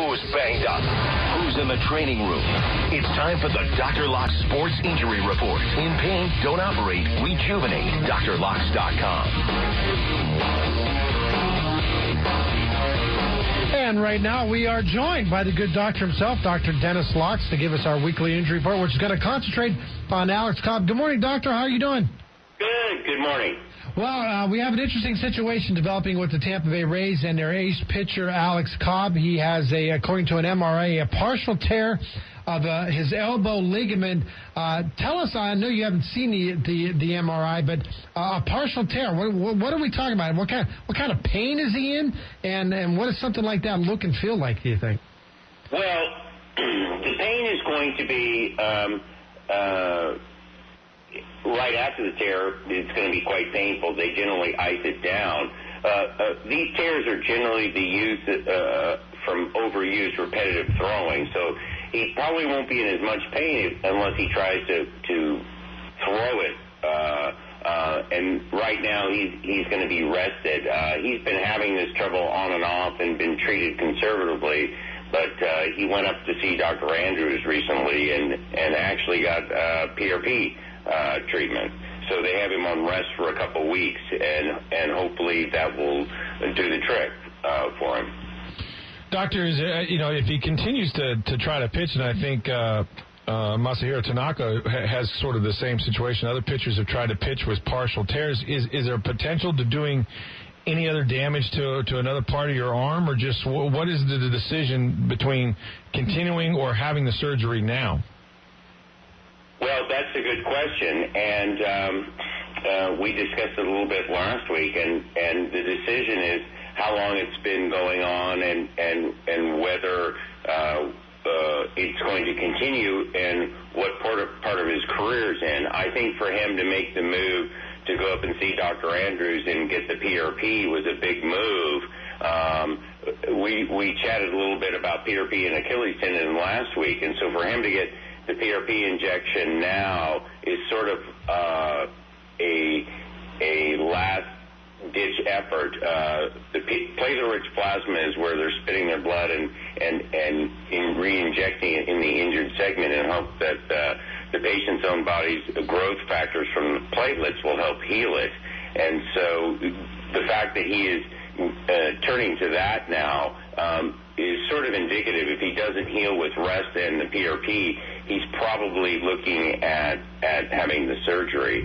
Who's banged up? Who's in the training room? It's time for the Dr. Lox Sports Injury Report. In pain, don't operate. Rejuvenate. DrLox.com. And right now we are joined by the good doctor himself, Dr. Dennis Lox, to give us our weekly injury report, which is going to concentrate on Alex Cobb. Good morning, doctor. How are you doing? Good morning. Well, we have an interesting situation developing with the Tampa Bay Rays and their ace pitcher, Alex Cobb. He has, according to an MRI, a partial tear of his elbow ligament. Tell us, I know you haven't seen the MRI, but a partial tear, what are we talking about? What kind of pain is he in? And what does something like that look and feel like, do you think? Well, the pain is going to be right after the tear. It's going to be quite painful. They generally ice it down. These tears are generally the use from overused repetitive throwing, so he probably won't be in as much pain unless he tries to throw it. And right now he's going to be rested. He's been having this trouble on and off and been treated conservatively, but he went up to see Dr. Andrews recently and actually got PRP treatment. So they have him on rest for a couple weeks, and hopefully that will do the trick for him. Doctor, if he continues to try to pitch, and I think Masahiro Tanaka has sort of the same situation. Other pitchers have tried to pitch with partial tears. Is there potential to doing any other damage to another part of your arm, or just what is the decision between continuing or having the surgery now? Well, that's a good question, and we discussed it a little bit last week, and the decision is how long it's been going on and whether it's going to continue and what part of his career is in. I think for him to make the move to go up and see Dr. Andrews and get the PRP was a big move. We chatted a little bit about PRP and Achilles tendon last week, and so for him to get the PRP injection now is sort of a last-ditch effort. The platelet-rich plasma is where they're spitting their blood and re-injecting it in the injured segment in hope that the patient's own body's growth factors from the platelets will help heal it. And so the fact that he is turning to that now is sort of indicative. If he doesn't heal with rest and the PRP, he's probably looking at having the surgery.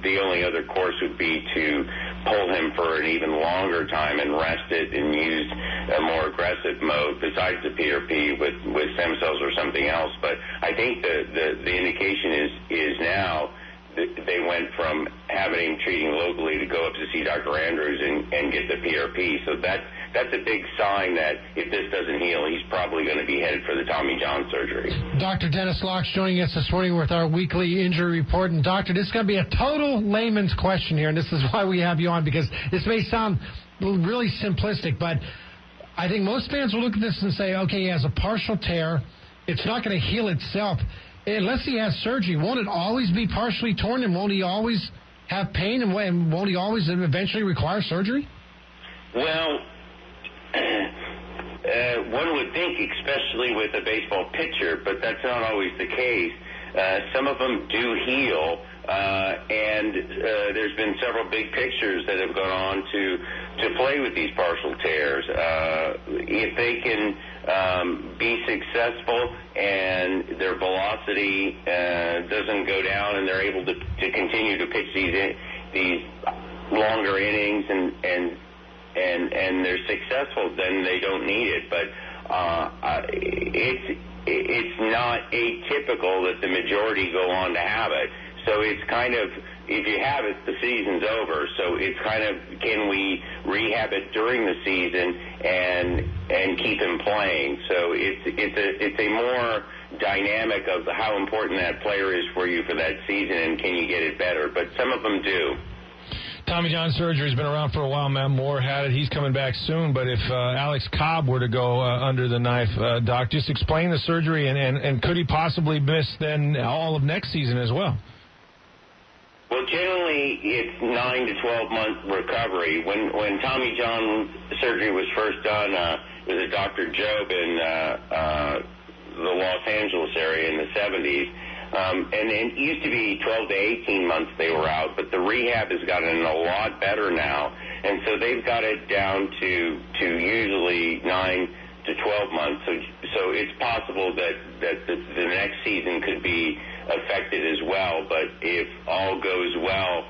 The only other course would be to pull him for an even longer time and rest it and use a more aggressive mode besides the PRP with stem cells or something else. But I think the indication is now they went from having him treating locally to go up to see Dr. Andrews and get the PRP. So that's a big sign that if this doesn't heal, he's probably going to be headed for the Tommy John surgery. Dr. Dennis Lox joining us this morning with our weekly injury report. And, Doctor, this is going to be a total layman's question here, and this is why we have you on, because this may sound really simplistic, but I think most fans will look at this and say, okay, he has a partial tear. It's not going to heal itself. Unless he has surgery, won't it always be partially torn, and won't he always have pain, and won't he always eventually require surgery? Well, one would think, especially with a baseball pitcher, but that's not always the case. Some of them do heal, and there's been several big pictures that have gone on to play with these partial tears. If they can be successful and their velocity doesn't go down and they're able to continue to pitch these longer innings and they're successful, then they don't need it. But it's not atypical that the majority go on to have it. So it's kind of, if you have it, the season's over. So it's kind of, can we rehab it during the season and keep him playing? So it's a more dynamic of how important that player is for you for that season, and can you get it better? But some of them do. Tommy John surgery has been around for a while. Matt Moore had it. He's coming back soon. But if Alex Cobb were to go under the knife, Doc, just explain the surgery, and could he possibly miss then all of next season as well? Well, generally, it's 9 to 12 month recovery. When Tommy John surgery was first done, was a Dr. Job in the Los Angeles area in the 70s. And it used to be 12 to 18 months they were out, but the rehab has gotten a lot better now. And so they've got it down to usually 9 to 12 months. So it's possible that the next season could be affected as well. But if all goes well,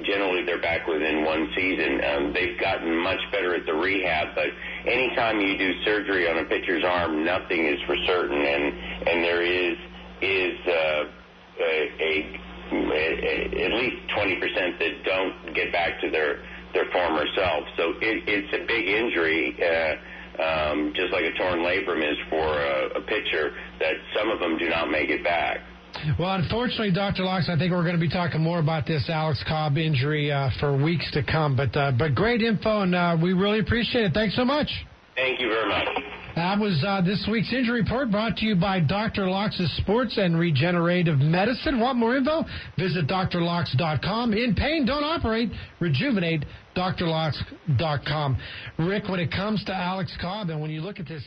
generally they're back within one season. They've gotten much better at the rehab, but anytime you do surgery on a pitcher's arm, nothing is for certain, and there is at least 20% that don't get back to their former self. So it's a big injury, just like a torn labrum is for a pitcher, that some of them do not make it back. Well, unfortunately, Dr. Lox, I think we're going to be talking more about this Alex Cobb injury for weeks to come. But great info, and we really appreciate it. Thanks so much. Thank you very much. That was this week's Injury Report, brought to you by Dr. Lox's Sports and Regenerative Medicine. Want more info? Visit drlox.com. In pain, don't operate. Rejuvenate. drlox.com. Rick, when it comes to Alex Cobb, and when you look at this...